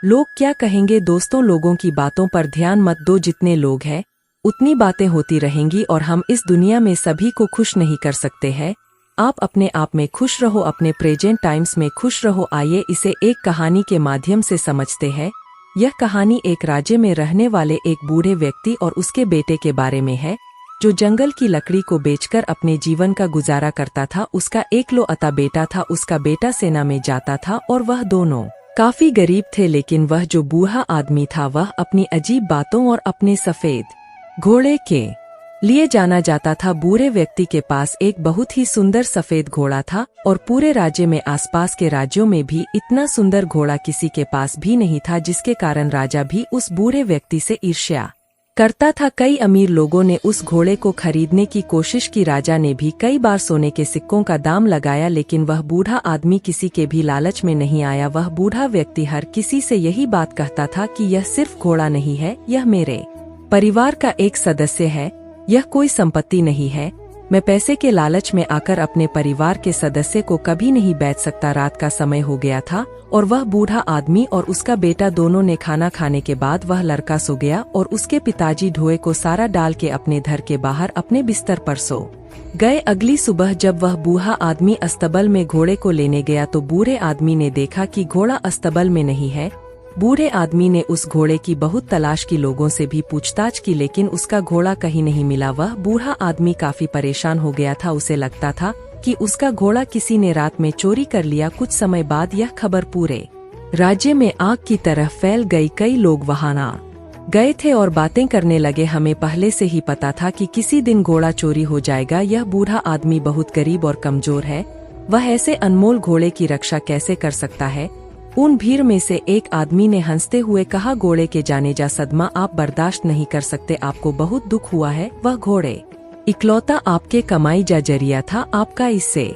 लोग क्या कहेंगे दोस्तों, लोगों की बातों पर ध्यान मत दो। जितने लोग हैं उतनी बातें होती रहेंगी और हम इस दुनिया में सभी को खुश नहीं कर सकते हैं। आप अपने आप में खुश रहो, अपने प्रेजेंट टाइम्स में खुश रहो। आइए इसे एक कहानी के माध्यम से समझते हैं। यह कहानी एक राज्य में रहने वाले एक बूढ़े व्यक्ति और उसके बेटे के बारे में है, जो जंगल की लकड़ी को बेचकर अपने जीवन का गुजारा करता था। उसका एकलौता बेटा था। उसका बेटा सेना में जाता था और वह दोनों काफी गरीब थे, लेकिन वह जो बूढ़ा आदमी था वह अपनी अजीब बातों और अपने सफेद घोड़े के लिए जाना जाता था। बूढ़े व्यक्ति के पास एक बहुत ही सुंदर सफेद घोड़ा था और पूरे राज्य में आसपास के राज्यों में भी इतना सुंदर घोड़ा किसी के पास भी नहीं था, जिसके कारण राजा भी उस बूढ़े व्यक्ति से ईर्ष्या करता था। कई अमीर लोगों ने उस घोड़े को खरीदने की कोशिश की। राजा ने भी कई बार सोने के सिक्कों का दाम लगाया, लेकिन वह बूढ़ा आदमी किसी के भी लालच में नहीं आया। वह बूढ़ा व्यक्ति हर किसी से यही बात कहता था कि यह सिर्फ घोड़ा नहीं है, यह मेरे परिवार का एक सदस्य है, यह कोई संपत्ति नहीं है। मैं पैसे के लालच में आकर अपने परिवार के सदस्य को कभी नहीं बेच सकता। रात का समय हो गया था और वह बूढ़ा आदमी और उसका बेटा दोनों ने खाना खाने के बाद वह लड़का सो गया और उसके पिताजी ढोए को सारा डाल के अपने घर के बाहर अपने बिस्तर पर सो गए। अगली सुबह जब वह बूढ़ा आदमी अस्तबल में घोड़े को लेने गया तो बूढ़े आदमी ने देखा कि घोड़ा अस्तबल में नहीं है। बूढ़े आदमी ने उस घोड़े की बहुत तलाश की, लोगों से भी पूछताछ की, लेकिन उसका घोड़ा कहीं नहीं मिला। वह बूढ़ा आदमी काफी परेशान हो गया था। उसे लगता था कि उसका घोड़ा किसी ने रात में चोरी कर लिया। कुछ समय बाद यह खबर पूरे राज्य में आग की तरह फैल गई। कई लोग वहां आ गए थे और बातें करने लगे, हमें पहले से ही पता था कि किसी दिन घोड़ा चोरी हो जाएगा। यह बूढ़ा आदमी बहुत गरीब और कमजोर है, वह ऐसे अनमोल घोड़े की रक्षा कैसे कर सकता है। उन भीड़ में से एक आदमी ने हंसते हुए कहा, घोड़े के जाने जा सदमा आप बर्दाश्त नहीं कर सकते, आपको बहुत दुख हुआ है। वह घोड़े इकलौता आपके कमाई जा जरिया था, आपका इससे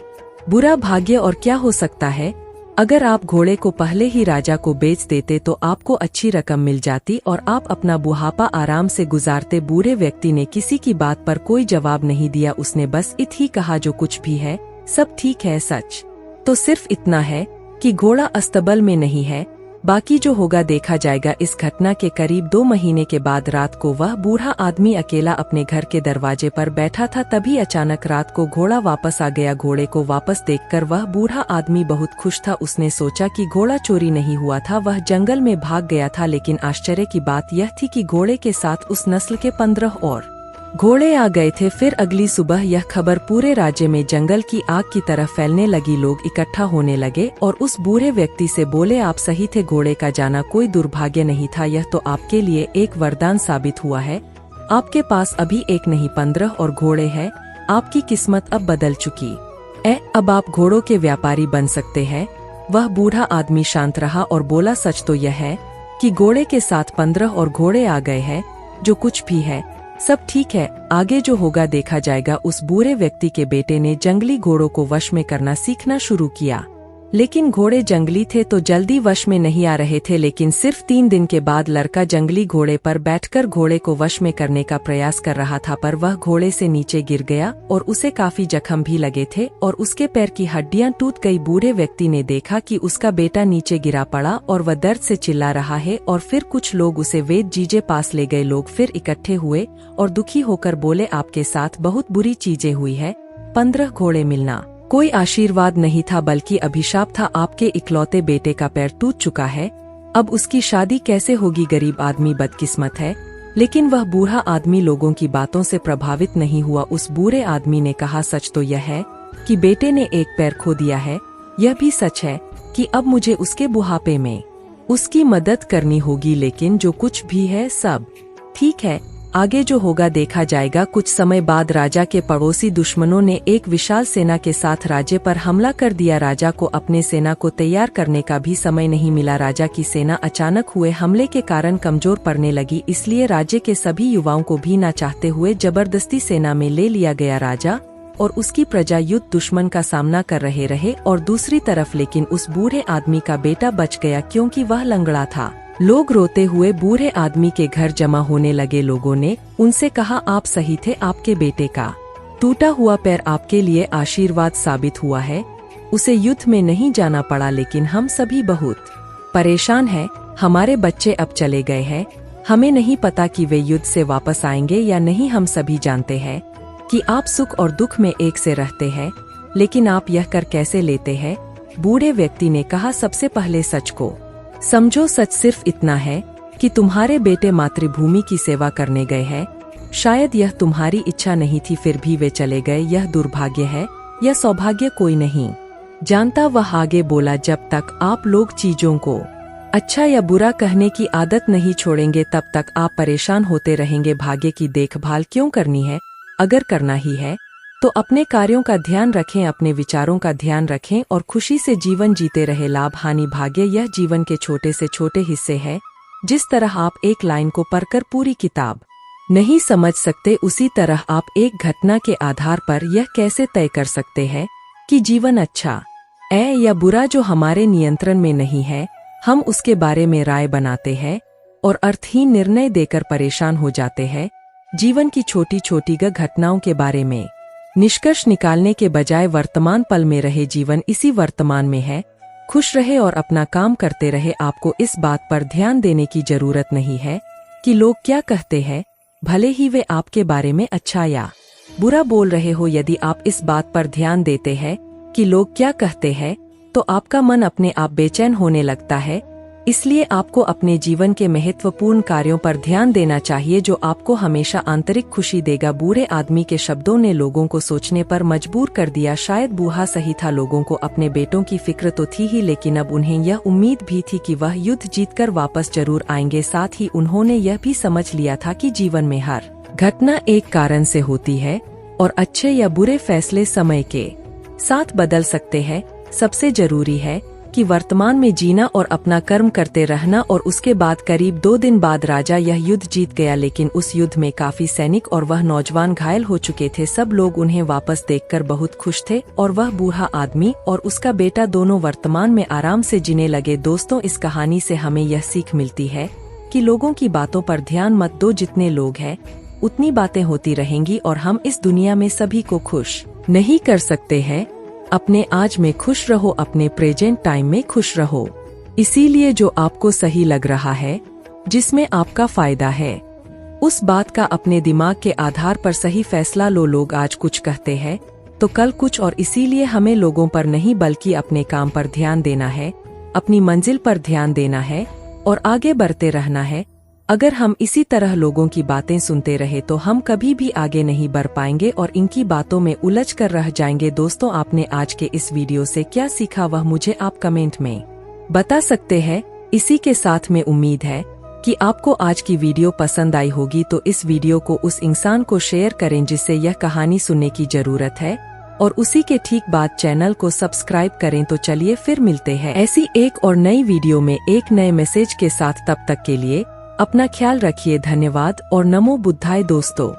बुरा भाग्य और क्या हो सकता है। अगर आप घोड़े को पहले ही राजा को बेच देते तो आपको अच्छी रकम मिल जाती और आप अपना बुढ़ापा आराम से गुजारते। बूढ़े व्यक्ति ने किसी की बात पर कोई जवाब नहीं दिया, उसने बस इत ही कहा, जो कुछ भी है सब ठीक है, सच तो सिर्फ इतना है कि घोड़ा अस्तबल में नहीं है, बाकी जो होगा देखा जाएगा। इस घटना के करीब 2 महीने के बाद रात को वह बूढ़ा आदमी अकेला अपने घर के दरवाजे पर बैठा था। तभी अचानक रात को घोड़ा वापस आ गया। घोड़े को वापस देखकर वह बूढ़ा आदमी बहुत खुश था। उसने सोचा कि घोड़ा चोरी नहीं हुआ था, वह जंगल में भाग गया था। लेकिन आश्चर्य की बात यह थी कि घोड़े के साथ उस नस्ल के 15 और घोड़े आ गए थे। फिर अगली सुबह यह खबर पूरे राज्य में जंगल की आग की तरह फैलने लगी। लोग इकट्ठा होने लगे और उस बूढ़े व्यक्ति से बोले, आप सही थे, घोड़े का जाना कोई दुर्भाग्य नहीं था, यह तो आपके लिए एक वरदान साबित हुआ है। आपके पास अभी एक नहीं 15 और घोड़े हैं, आपकी किस्मत अब बदल चुकी है, अब आप घोड़ों के व्यापारी बन सकते हैं। वह बूढ़ा आदमी शांत रहा और बोला, सच तो यह है कि घोड़े के साथ 15 और घोड़े आ गए हैं, जो कुछ भी है सब ठीक है, आगे जो होगा देखा जाएगा। उस बूढ़े व्यक्ति के बेटे ने जंगली घोड़ों को वश में करना सीखना शुरू किया, लेकिन घोड़े जंगली थे तो जल्दी वश में नहीं आ रहे थे। लेकिन सिर्फ 3 दिन के बाद लड़का जंगली घोड़े पर बैठकर घोड़े को वश में करने का प्रयास कर रहा था, पर वह घोड़े से नीचे गिर गया और उसे काफी जख्म भी लगे थे और उसके पैर की हड्डियां टूट गई। बूढ़े व्यक्ति ने देखा कि उसका बेटा नीचे गिरा पड़ा और वह दर्द से चिल्ला रहा है और फिर कुछ लोग उसे वेद जीजे पास ले गए। लोग फिर इकट्ठे हुए और दुखी होकर बोले, आपके साथ बहुत बुरी चीजें हुई है। 15 घोड़े मिलना कोई आशीर्वाद नहीं था बल्कि अभिशाप था। आपके इकलौते बेटे का पैर टूट चुका है, अब उसकी शादी कैसे होगी। गरीब आदमी बदकिस्मत है। लेकिन वह बूढ़ा आदमी लोगों की बातों से प्रभावित नहीं हुआ। उस बूढ़े आदमी ने कहा, सच तो यह है कि बेटे ने एक पैर खो दिया है, यह भी सच है कि अब मुझे उसके बुढ़ापे में उसकी मदद करनी होगी। लेकिन जो कुछ भी है सब ठीक है, आगे जो होगा देखा जाएगा। कुछ समय बाद राजा के पड़ोसी दुश्मनों ने एक विशाल सेना के साथ राज्य पर हमला कर दिया। राजा को अपने सेना को तैयार करने का भी समय नहीं मिला। राजा की सेना अचानक हुए हमले के कारण कमजोर पड़ने लगी, इसलिए राज्य के सभी युवाओं को भी ना चाहते हुए जबरदस्ती सेना में ले लिया गया। राजा और उसकी प्रजा युद्ध दुश्मन का सामना कर रहे और दूसरी तरफ लेकिन उस बूढ़े आदमी का बेटा बच गया क्योंकि वह लंगड़ा था। लोग रोते हुए बूढ़े आदमी के घर जमा होने लगे। लोगों ने उनसे कहा, आप सही थे, आपके बेटे का टूटा हुआ पैर आपके लिए आशीर्वाद साबित हुआ है। उसे युद्ध में नहीं जाना पड़ा, लेकिन हम सभी बहुत परेशान हैं। हमारे बच्चे अब चले गए हैं, हमें नहीं पता कि वे युद्ध से वापस आएंगे या नहीं। हम सभी जानते हैं कि आप सुख और दुख में एक से रहते हैं, लेकिन आप यह कर कैसे लेते हैं? बूढ़े व्यक्ति ने कहा, सबसे पहले सच को समझो। सच सिर्फ इतना है कि तुम्हारे बेटे मातृभूमि की सेवा करने गए हैं। शायद यह तुम्हारी इच्छा नहीं थी, फिर भी वे चले गए। यह दुर्भाग्य है या सौभाग्य कोई नहीं जानता। वह आगे बोला, जब तक आप लोग चीजों को अच्छा या बुरा कहने की आदत नहीं छोड़ेंगे तब तक आप परेशान होते रहेंगे। भाग्य की देखभाल क्यों करनी है? अगर करना ही है तो अपने कार्यों का ध्यान रखें, अपने विचारों का ध्यान रखें और खुशी से जीवन जीते रहे। लाभ हानि भाग्य यह जीवन के छोटे से छोटे हिस्से हैं। जिस तरह आप एक लाइन को पढ़कर पूरी किताब नहीं समझ सकते, उसी तरह आप एक घटना के आधार पर यह कैसे तय कर सकते हैं कि जीवन अच्छा है या बुरा। जो हमारे नियंत्रण में नहीं है, हम उसके बारे में राय बनाते हैं और अर्थहीन निर्णय देकर परेशान हो जाते हैं। जीवन की छोटी छोटी घटनाओं के बारे में निष्कर्ष निकालने के बजाय वर्तमान पल में रहे। जीवन इसी वर्तमान में है। खुश रहे और अपना काम करते रहे। आपको इस बात पर ध्यान देने की जरूरत नहीं है कि लोग क्या कहते हैं, भले ही वे आपके बारे में अच्छा या बुरा बोल रहे हो। यदि आप इस बात पर ध्यान देते हैं कि लोग क्या कहते हैं, तो आपका मन अपने आप बेचैन होने लगता है। इसलिए आपको अपने जीवन के महत्वपूर्ण कार्यों पर ध्यान देना चाहिए, जो आपको हमेशा आंतरिक खुशी देगा। बूढ़े आदमी के शब्दों ने लोगों को सोचने पर मजबूर कर दिया। शायद बूढ़ा सही था, लोगों को अपने बेटों की फिक्र तो थी ही, लेकिन अब उन्हें यह उम्मीद भी थी कि वह युद्ध जीतकर वापस जरूर आएंगे। साथ ही उन्होंने यह भी समझ लिया था कि जीवन में हर घटना एक कारण से होती है और अच्छे या बुरे फैसले समय के साथ बदल सकते हैं। सबसे जरूरी है कि वर्तमान में जीना और अपना कर्म करते रहना। और उसके बाद करीब 2 दिन बाद राजा यह युद्ध जीत गया, लेकिन उस युद्ध में काफी सैनिक और वह नौजवान घायल हो चुके थे। सब लोग उन्हें वापस देखकर बहुत खुश थे और वह बूढ़ा आदमी और उसका बेटा दोनों वर्तमान में आराम से जीने लगे। दोस्तों, इस कहानी से हमें यह सीख मिलती है कि लोगों की बातों पर ध्यान मत दो। जितने लोग हैं उतनी बातें होती रहेंगी और हम इस दुनिया में सभी को खुश नहीं कर सकते हैं। अपने आज में खुश रहो, अपने प्रेजेंट टाइम में खुश रहो। इसीलिए जो आपको सही लग रहा है, जिसमें आपका फायदा है, उस बात का अपने दिमाग के आधार पर सही फैसला लो। लोग आज कुछ कहते हैं तो कल कुछ और, इसीलिए हमें लोगों पर नहीं बल्कि अपने काम पर ध्यान देना है, अपनी मंजिल पर ध्यान देना है और आगे बढ़ते रहना है। अगर हम इसी तरह लोगों की बातें सुनते रहे तो हम कभी भी आगे नहीं बढ़ पाएंगे और इनकी बातों में उलझ कर रह जाएंगे। दोस्तों, आपने आज के इस वीडियो से क्या सीखा वह मुझे आप कमेंट में बता सकते हैं। इसी के साथ में उम्मीद है कि आपको आज की वीडियो पसंद आई होगी, तो इस वीडियो को उस इंसान को शेयर करें जिससे यह कहानी सुनने की जरूरत है और उसी के ठीक बाद चैनल को सब्सक्राइब करें। तो चलिए फिर मिलते हैं ऐसी एक और नई वीडियो में एक नए मैसेज के साथ। तब तक के लिए अपना ख्याल रखिए। धन्यवाद और नमो बुद्धाय दोस्तों।